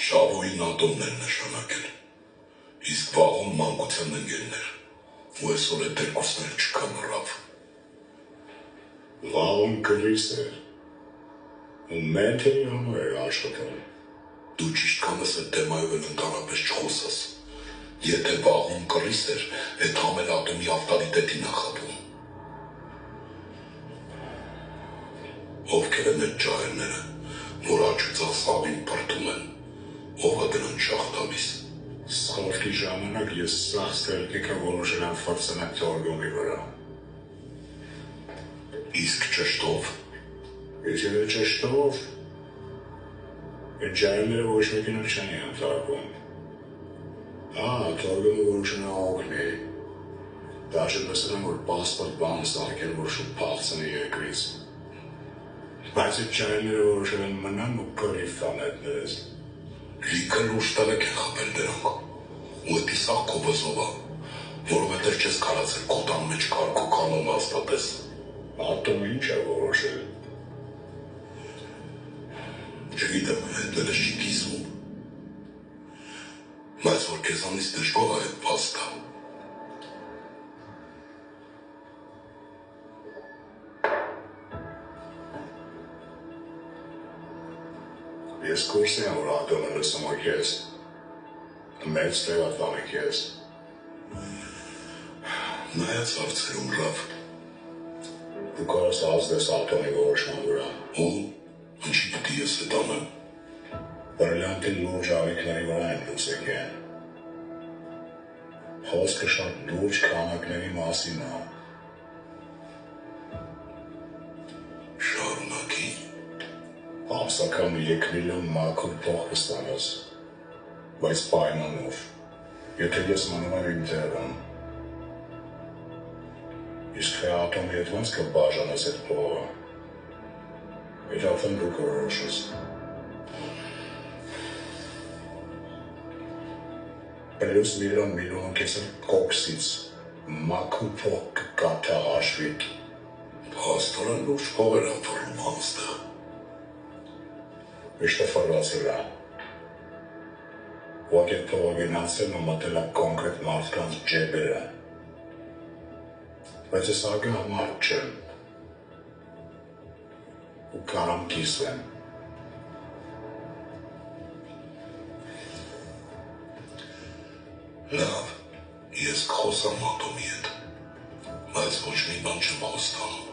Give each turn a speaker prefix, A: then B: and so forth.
A: Շավոյին ատոմն էր նշանակել, իսկ վաղում մանկության ընկերներ, ու այսօր այդ երկուսն էլ չկան ռավ։
B: Վաղում կրիս էր, ու մենթերի համար էր աշխատում։
A: Դու ճիշտ կանես այդ թեմայով էլ ընդհանրապես չխոսաս։ Եթե վաղում կռիս էր, այդ համել ատոմի ավտորիտետին է խաբում։ Ովքեր են այդ ջահելները, որ աչուծախ սաղին պրտում են, ով է դրան շախ տալիս։
B: Սխալքի ժամանակ ես սաղ ստելկիկը որոշել եմ ֆրցնել թորգումի վրա։
A: Իսկ ճշտով։
B: Ես եթե ճշտով, այդ ջահելները ոչ մեկին էլ չեն ենթարկում։ Թորգումը որոշել է օգնի։ Դաժե լսել եմ, որ պասպորտ բանը սարքել, որ շուտ փախցնի երկրից։ Բայց այդ ջահելները որոշել են մնան ու կռիվ տան այդներս։
A: Լիքը լուրջ տալեք են խապել դրանք, ու էդի սաղ քո բզով է, որովհետև չես կարացել քո տան մեջ կարգ ու կանոն հաստատես։
B: Ատոմը ինչ է որոշել։
A: Չգիտեմ, հետները չի կիզում, բայց որ քեզանից դժգոհ է այդ փաստը։
B: Ես կուրսի եմ, որ ատոմը լսում է քեզ, մեծ տեղ է տանի քեզ։
A: Նայած հարցերում ռավ։
B: Դու կարաս ազդես ատոմի որոշման վրա։
A: Ու ինչի պիտի ես էդ անեմ։
B: Բրիլյանտի լուրջ աղիքների վրա են դուս եկեն։ Խոսքը շատ լուրջ քանակների մասին է։
A: Շարունակի։
B: Ամսական 3 միլիոն մաքուր փող կստանաս, բայց պայմանով, եթե ես մնում եմ իմ տեղում։ Իսկ թե ատոմի հետ ոնց կբաժանես այդ փողը, այդ արդեն դու կորոշես։ Պլյուս միլիոն քեզ կոքսից մաքուր փող կգա թե հաշվիկ։
A: Փաստորեն լուրջ փողեր են թողնում համստեղ։
B: Միշտ ֆորվացել է։ Ուղղակի այդ փողը գնացել ու մտել է կոնկրետ մարդկանց ջեբերը։ Բայց ես ագահ մարդ չեմ։ Ու կարամ կիսվեմ։
A: Լավ, ես կխոսամ ատոմի հետ, բայց ոչ մի բան չեմ խոստանում։